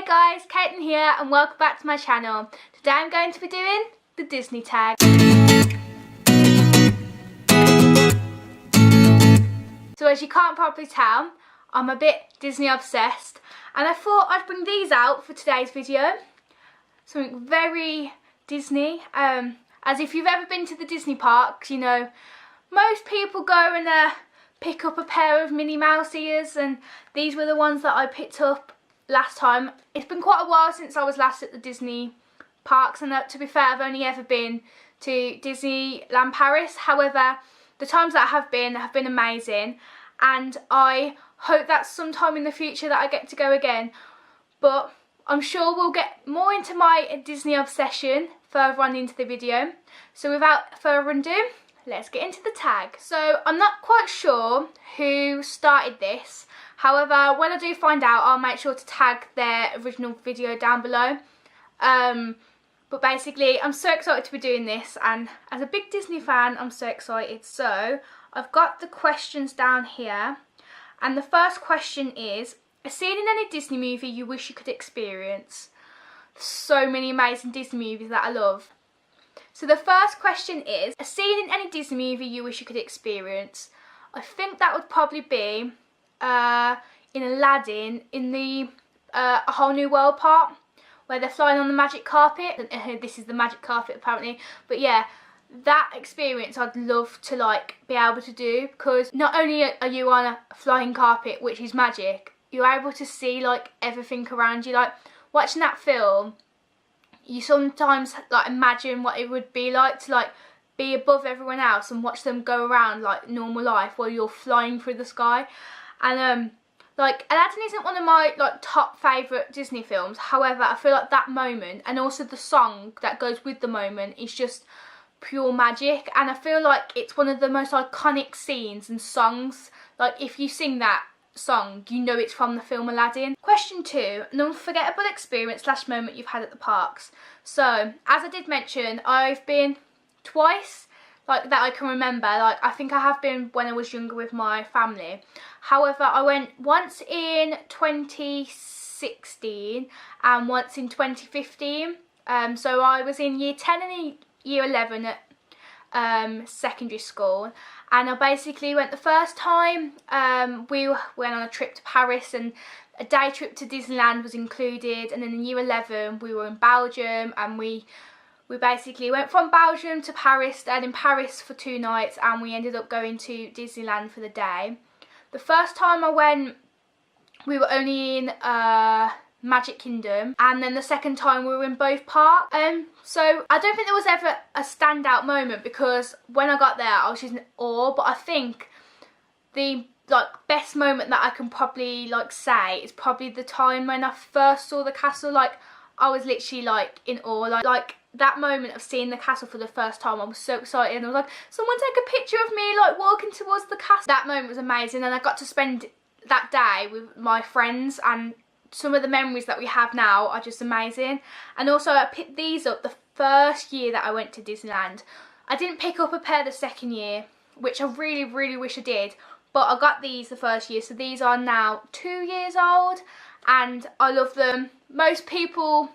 Hi guys, Caitlin here and welcome back to my channel. Today I'm going to be doing the Disney tag. So as you can't probably tell, I'm a bit Disney obsessed and I thought I'd bring these out for today's video. Something very Disney. As if you've ever been to the Disney parks, you know, most people go and pick up a pair of Minnie Mouse ears, and these were the ones that I picked up last time. It's been quite a while since I was last at the Disney parks, and to be fair, I've only ever been to Disneyland Paris. However, the times that I have been amazing, and I hope that sometime in the future that I get to go again. But I'm sure we'll get more into my Disney obsession further on into the video. So without further ado, let's get into the tag. So I'm not quite sure who started this. However, when I do find out, I'll make sure to tag their original video down below. But basically, I'm so excited to be doing this, and as a big Disney fan, I'm so excited. So I've got the questions down here, and the first question is, a scene in any Disney movie you wish you could experience? So many amazing Disney movies that I love. So the first question is, a scene in any Disney movie you wish you could experience? I think that would probably be in Aladdin, in the A Whole New World part, where they're flying on the magic carpet. This is the magic carpet apparently, but yeah, that experience I'd love to like be able to do, because not only are you on a flying carpet, which is magic, you're able to see like everything around you. Like watching that film, you sometimes like imagine what it would be like to like be above everyone else and watch them go around like normal life while you're flying through the sky. And like Aladdin isn't one of my like top favourite Disney films. However, I feel like that moment, and also the song that goes with the moment, is just pure magic, and I feel like it's one of the most iconic scenes and songs. Like if you sing that song, you know it's from the film Aladdin. Question 2, an unforgettable experience / moment you've had at the parks. So as I did mention, I've been twice, like that I can remember. Like I think I have been when I was younger with my family. However, I went once in 2016 and once in 2015. So I was in year 10 and year 11 at secondary school, and I basically went the first time. We went on a trip to Paris, and a day trip to Disneyland was included, and then in year 11 we were in Belgium, and we basically went from Belgium to Paris, stayed in Paris for 2 nights, and we ended up going to Disneyland for the day. The first time I went, we were only in Magic Kingdom, and then the second time we were in both parks. So I don't think there was ever a standout moment, because when I got there I was just in awe. But I think the like best moment that I can probably like say is probably the time when I first saw the castle. Like I was literally like in awe, like that moment of seeing the castle for the first time. I was so excited, and I was like, someone take a picture of me like walking towards the castle. That moment was amazing, and I got to spend that day with my friends, and some of the memories that we have now are just amazing. And also I picked these up the first year that I went to Disneyland. I didn't pick up a pair the second year, which I really wish I did, but I got these the first year. So these are now 2 years old, and I love them. Most people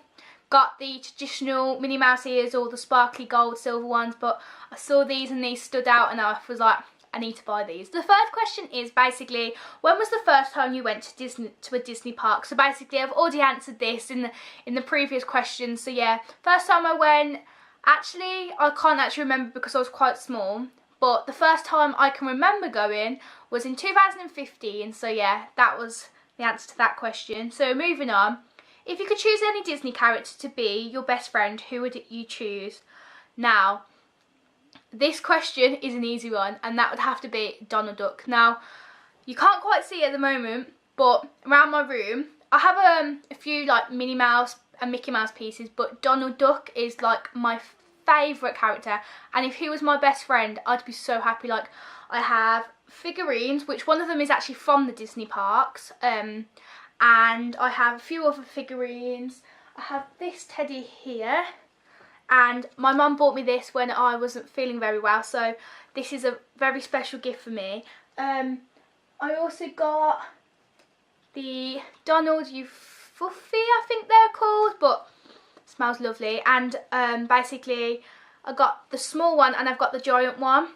got the traditional Minnie Mouse ears or the sparkly gold silver ones, but I saw these and these stood out, and I was like, I need to buy these. The third question is basically, when was the first time you went to a Disney park? So basically I've already answered this in the previous question. So yeah, first time I went, actually I can't actually remember because I was quite small, but the first time I can remember going was in 2015. So yeah, that was the answer to that question. So moving on, if you could choose any Disney character to be your best friend, who would you choose? Now, this question is an easy one, and that would have to be Donald Duck. Now, you can't quite see it at the moment, but around my room I have a few like Minnie Mouse and Mickey Mouse pieces, but Donald Duck is like my favourite character, and if he was my best friend I'd be so happy. Like I have figurines, which one of them is actually from the Disney parks, and I have a few other figurines. I have this teddy here, and my mum bought me this when I wasn't feeling very well, so this is a very special gift for me. I also got the Donald Fluffy, I think they're called, but smells lovely. And basically I got the small one and I've got the giant one.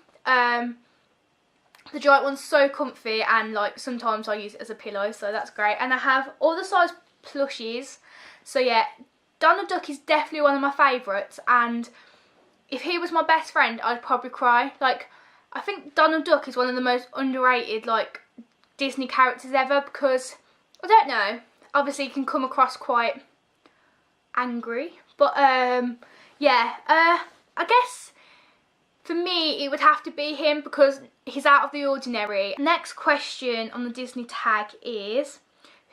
The giant one's so comfy, and like sometimes I use it as a pillow, so that's great. And I have all the size plushies, so yeah, Donald Duck is definitely one of my favourites, and if he was my best friend I'd probably cry. Like, I think Donald Duck is one of the most underrated like Disney characters ever, because I don't know, obviously he can come across quite angry, but yeah, I guess for me it would have to be him because he's out of the ordinary. Next question on the Disney tag is,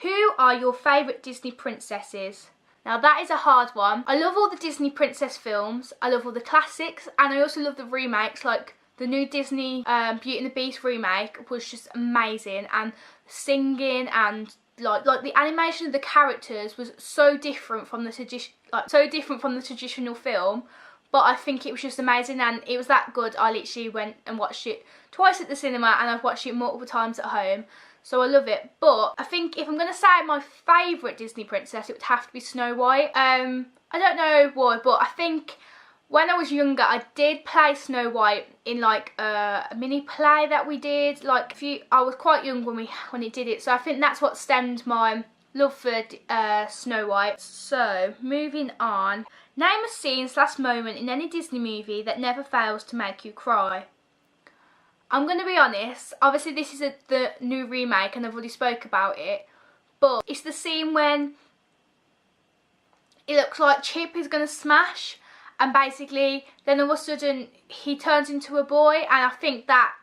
who are your favourite Disney princesses? Now that is a hard one. I love all the Disney princess films, I love all the classics, and I also love the remakes. Like the new Disney Beauty and the Beast remake was just amazing, and singing and like the animation of the characters was so different from the traditional film, but I think it was just amazing, and it was that good. I literally went and watched it twice at the cinema, and I've watched it multiple times at home, so I love it. But I think if I'm going to say my favourite Disney princess, it would have to be Snow White. I don't know why, but I think when I was younger I did play Snow White in like a mini play that we did. Like I was quite young when it did it, so I think that's what stemmed my love for Snow White. So moving on, name a scene/moment in any Disney movie that never fails to make you cry. I'm going to be honest, obviously this is the new remake and I've already spoke about it, but it's the scene when it looks like Chip is going to smash, and basically then all of a sudden he turns into a boy, and I think that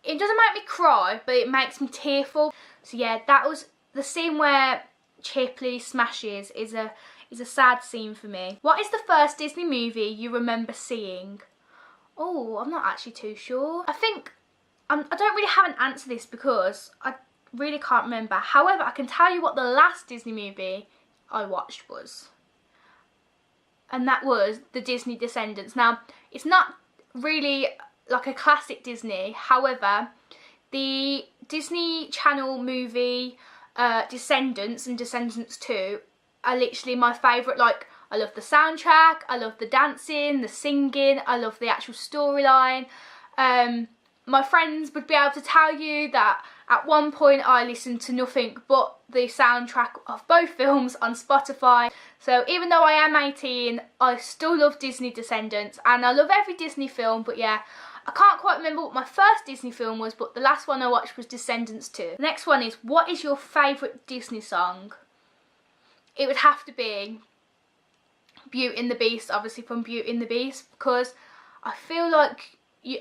it doesn't make me cry, but it makes me tearful. So yeah, that was the scene where Chipley smashes is a sad scene for me. What is the first Disney movie you remember seeing? Oh, I'm not actually too sure. I think I don't really have an answer to this because I really can't remember. However, I can tell you what the last Disney movie I watched was, and that was the Disney Descendants. Now, it's not really like a classic Disney. However, the Disney Channel movie Descendants and Descendants 2 are literally my favourite. Like, I love the soundtrack, I love the dancing, the singing, I love the actual storyline. My friends would be able to tell you that at one point I listened to nothing but the soundtrack of both films on Spotify. So even though I am 18, I still love Disney Descendants, and I love every Disney film, but yeah, I can't quite remember what my first Disney film was, but the last one I watched was Descendants 2. The next one is, what is your favourite Disney song? It would have to be Beauty and the Beast, obviously from Beauty and the Beast, because I feel like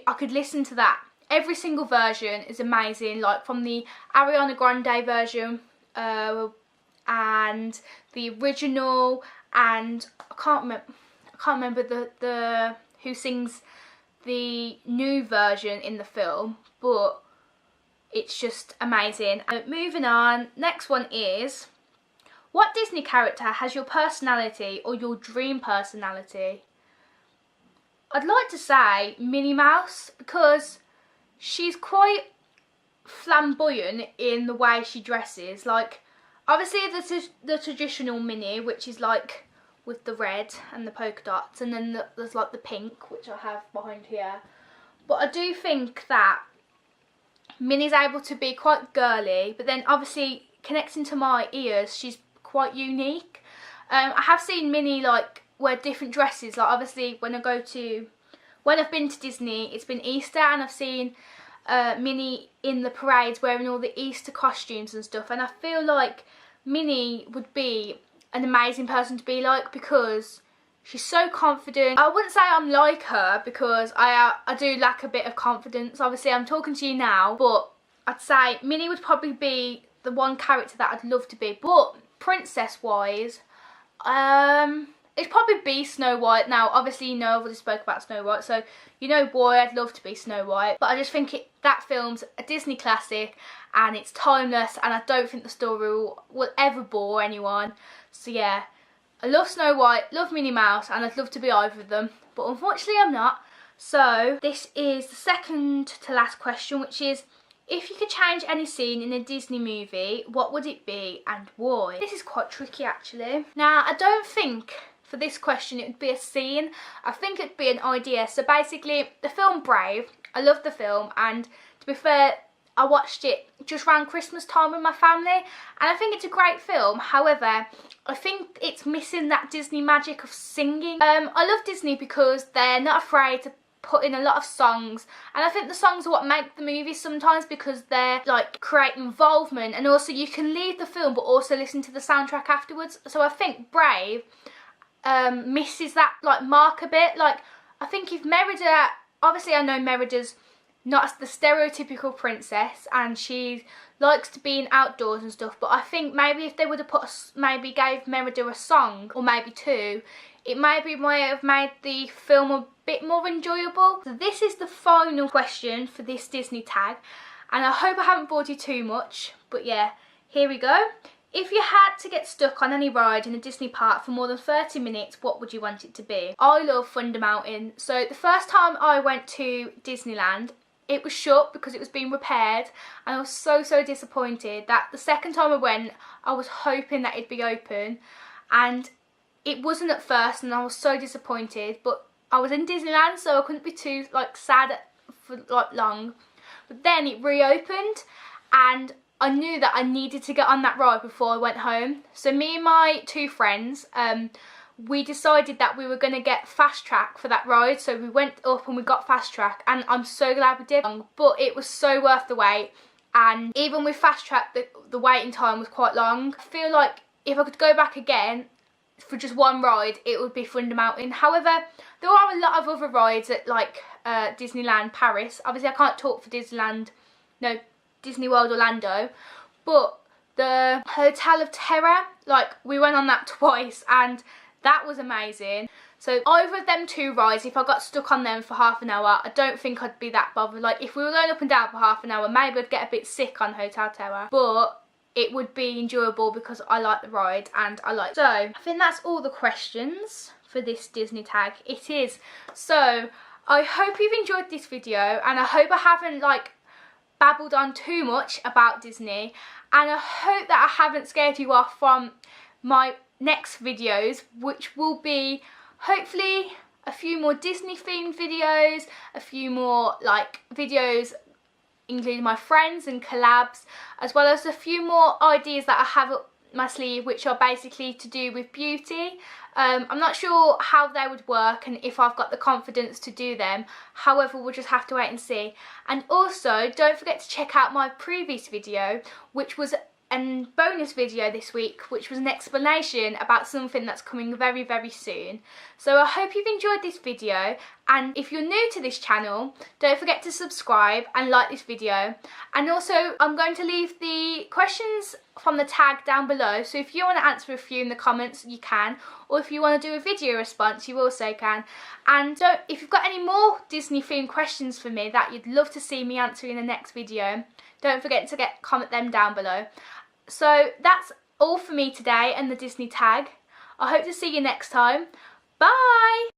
I could listen to that. Every single version is amazing, like from the Ariana Grande version and the original, and I can't remember the who sings the new version in the film, but it's just amazing. Moving on, next one is, what Disney character has your personality or your dream personality? I'd like to say Minnie Mouse, because she's quite flamboyant in the way she dresses. Like, obviously the traditional Minnie, which is like with the red and the polka dots, and then there's like the pink, which I have behind here. But I do think that Minnie's able to be quite girly, but then obviously connecting to my ears, she's quite unique. I have seen Minnie like wear different dresses. Like, obviously when I've been to Disney, it's been Easter, and I've seen Minnie in the parades wearing all the Easter costumes and stuff, and I feel like Minnie would be an amazing person to be like, because she's so confident. I wouldn't say I'm like her, because I do lack a bit of confidence. Obviously I'm talking to you now, but I'd say Minnie would probably be the one character that I'd love to be. But princess wise, it'd probably be Snow White. Now, obviously, you know, I've already spoke about Snow White, so you know, boy, I'd love to be Snow White. But I just think that film's a Disney classic, and it's timeless, and I don't think the story will ever bore anyone. So yeah, I love Snow White, love Minnie Mouse, and I'd love to be either of them. But unfortunately, I'm not. So this is the second to last question, which is if you could change any scene in a Disney movie, what would it be and why? This is quite tricky actually. Now, I don't think for this question it would be a scene. I think it'd be an idea. So basically, the film Brave, I love the film, and to be fair, I watched it just around Christmas time with my family, and I think it's a great film. However, I think it's missing that Disney magic of singing. I love Disney because they're not afraid to put in a lot of songs, and I think the songs are what make the movies sometimes, because they're like create involvement, and also you can leave the film but also listen to the soundtrack afterwards. So I think Brave misses that like mark a bit. Like, I think if Merida, obviously I know Merida's not the stereotypical princess and she likes to be in outdoors and stuff, but I think maybe if they would have maybe gave Merida a song or maybe two, it maybe might have made the film a bit more enjoyable. So this is the final question for this Disney tag, and I hope I haven't bored you too much, but yeah, here we go. If you had to get stuck on any ride in a Disney park for more than 30 minutes, what would you want it to be? I love Thunder Mountain. So the first time I went to Disneyland, it was shut because it was being repaired, and I was so disappointed that the second time I went, I was hoping that it'd be open, and it wasn't at first, and I was so disappointed. But I was in Disneyland, so I couldn't be too like sad for like long. But then it reopened, and I knew that I needed to get on that ride before I went home. So me and my two friends, we decided that we were going to get Fast Track for that ride. So we went up and we got Fast Track, and I'm so glad we did. But it was so worth the wait, and even with Fast Track, the waiting time was quite long. I feel like if I could go back again for just one ride, it would be Thunder Mountain. However, there are a lot of other rides at like Disneyland Paris. Obviously I can't talk for Disney World Orlando, but the Hotel of Terror, like we went on that twice, and that was amazing. So either of them two rides, if I got stuck on them for half an hour, I don't think I'd be that bothered. Like if we were going up and down for half an hour, maybe I'd get a bit sick on Hotel Terror, but it would be enjoyable because I like the ride and I like. So I think that's all the questions for this Disney tag. It is. So I hope you've enjoyed this video, and I hope I haven't like babbled on too much about Disney, and I hope that I haven't scared you off from my next videos, which will be hopefully a few more Disney themed videos, a few more like videos including my friends and collabs, as well as a few more ideas that I have up my sleeve, which are basically to do with beauty. I'm not sure how they would work and if I've got the confidence to do them. However, we'll just have to wait and see. And also, don't forget to check out my previous video, which was a bonus video this week, which was an explanation about something that's coming very soon. So I hope you've enjoyed this video, and if you're new to this channel, don't forget to subscribe and like this video. And also, I'm going to leave the questions from the tag down below, so if you want to answer a few in the comments, you can, or if you want to do a video response, you also can. And if you've got any more Disney themed questions for me that you'd love to see me answer in the next video, don't forget to comment them down below. So that's all for me today and the Disney tag. I hope to see you next time. Bye!